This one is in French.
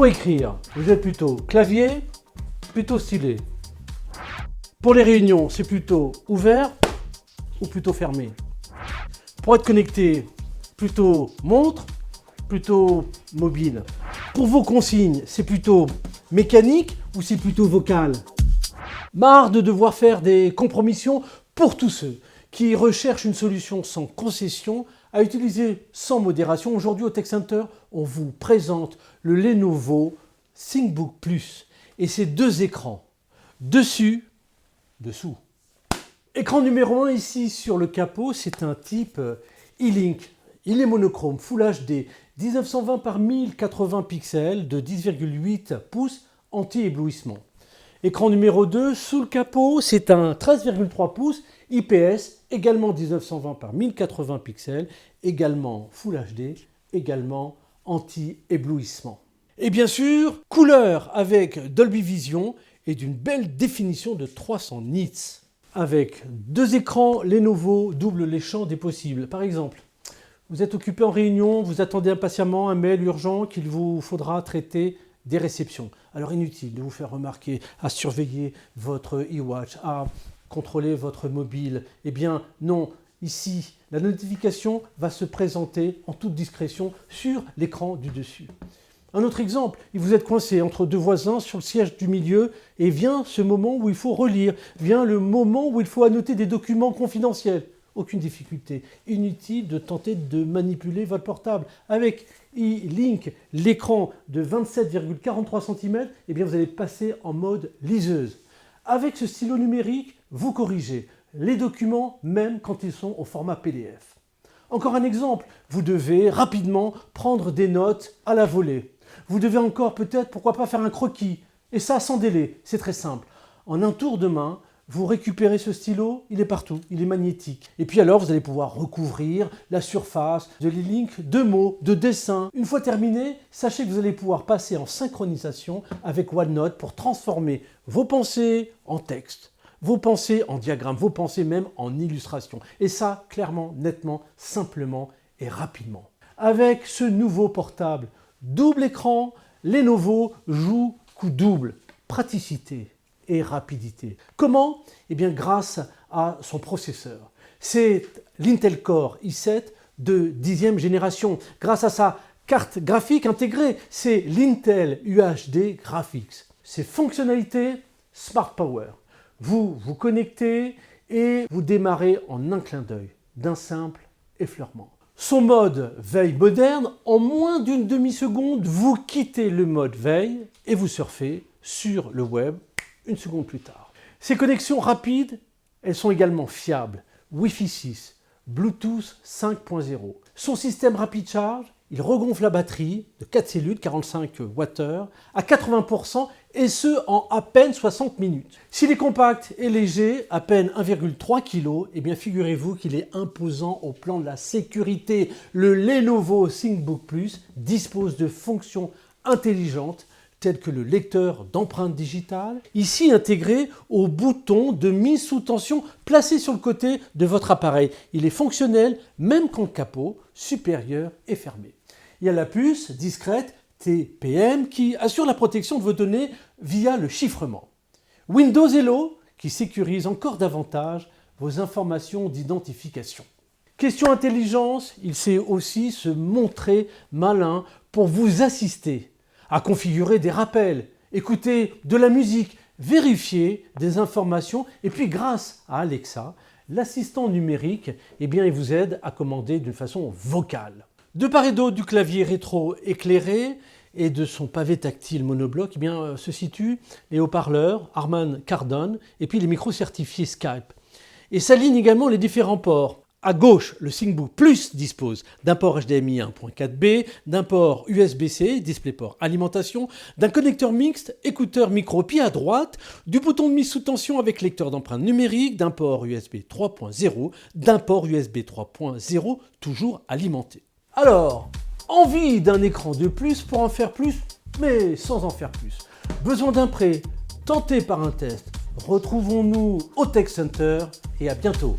Pour écrire, vous êtes plutôt clavier, plutôt stylet. Pour les réunions, c'est plutôt ouvert ou plutôt fermé. Pour être connecté, plutôt montre, plutôt mobile. Pour vos consignes, c'est plutôt mécanique ou c'est plutôt vocal. Marre de devoir faire des compromissions pour tous ceux qui recherchent une solution sans concession, à utiliser sans modération. Aujourd'hui au Tech Center, on vous présente le Lenovo ThinkBook Plus et ses deux écrans, dessus, dessous. Écran numéro 1 ici sur le capot, c'est un type e-Link. Il est monochrome, Full HD, 1920 par 1080 pixels de 10,8 pouces anti-éblouissement. Écran numéro 2, sous le capot, c'est un 13,3 pouces IPS, également 1920 par 1080 pixels, également Full HD, également anti-éblouissement. Et bien sûr, couleur avec Dolby Vision et d'une belle définition de 300 nits. Avec deux écrans Lenovo, double les champs des possibles. Par exemple, vous êtes occupé en réunion, vous attendez impatiemment un mail urgent qu'il vous faudra traiter des réceptions. Alors inutile de vous faire remarquer à surveiller votre e-watch, à contrôler votre mobile. Eh bien non, ici, la notification va se présenter en toute discrétion sur l'écran du dessus. Un autre exemple, vous êtes coincé entre deux voisins sur le siège du milieu et vient ce moment où il faut relire, vient le moment où il faut annoter des documents confidentiels. Aucune difficulté, inutile de tenter de manipuler votre portable. Avec e-Link, l'écran de 27,43 cm, eh bien vous allez passer en mode liseuse. Avec ce stylo numérique, vous corrigez les documents même quand ils sont au format PDF. Encore un exemple, vous devez rapidement prendre des notes à la volée. Vous devez encore peut-être, pourquoi pas, faire un croquis. Et ça sans délai, c'est très simple. En un tour de main, vous récupérez ce stylo, il est partout, il est magnétique. Et puis alors, vous allez pouvoir recouvrir la surface de l'e-Link de mots, de dessins. Une fois terminé, sachez que vous allez pouvoir passer en synchronisation avec OneNote pour transformer vos pensées en texte, vos pensées en diagramme, vos pensées même en illustration. Et ça, clairement, nettement, simplement et rapidement. Avec ce nouveau portable, double écran, Lenovo joue coup double, praticité et rapidité. Comment? Eh bien grâce à son processeur. C'est l'Intel Core i7 de 10e génération. Grâce à sa carte graphique intégrée, c'est l'Intel UHD Graphics. Ses fonctionnalités Smart Power. Vous vous connectez et vous démarrez en un clin d'œil, d'un simple effleurement. Son mode veille moderne, en moins d'une demi-seconde, vous quittez le mode veille et vous surfez sur le web une seconde plus tard. Ces connexions rapides, elles sont également fiables. Wi-Fi 6, Bluetooth 5.0. Son système Rapid Charge, il regonfle la batterie de 4 cellules, 45 Wh, à 80% et ce en à peine 60 minutes. S'il est compact et léger, à peine 1,3 kg, eh bien figurez-vous qu'il est imposant au plan de la sécurité. Le Lenovo ThinkBook Plus dispose de fonctions intelligentes tels que le lecteur d'empreintes digitales, ici intégré au bouton de mise sous tension placé sur le côté de votre appareil. Il est fonctionnel même quand le capot supérieur est fermé. Il y a la puce discrète TPM qui assure la protection de vos données via le chiffrement. Windows Hello qui sécurise encore davantage vos informations d'identification. Question intelligence, il sait aussi se montrer malin pour vous assister à configurer des rappels, écouter de la musique, vérifier des informations et puis grâce à Alexa, l'assistant numérique, eh bien, il vous aide à commander d'une façon vocale. De part et d'autre du clavier rétro éclairé et de son pavé tactile monobloc, eh bien, se situent les haut-parleurs Harman Kardon et puis les micros certifiés Skype. Et s'alignent également les différents ports. À gauche, le ThinkBook Plus dispose d'un port HDMI 1.4b, d'un port USB-C, DisplayPort alimentation, d'un connecteur mixte, écouteur micro, puis à droite, du bouton de mise sous tension avec lecteur d'empreintes numériques, d'un port USB 3.0, d'un port USB 3.0 toujours alimenté. Alors, envie d'un écran de plus pour en faire plus, mais sans en faire plus. Besoin d'un prêt, tenté par un test. Retrouvons-nous au Tech Center et à bientôt.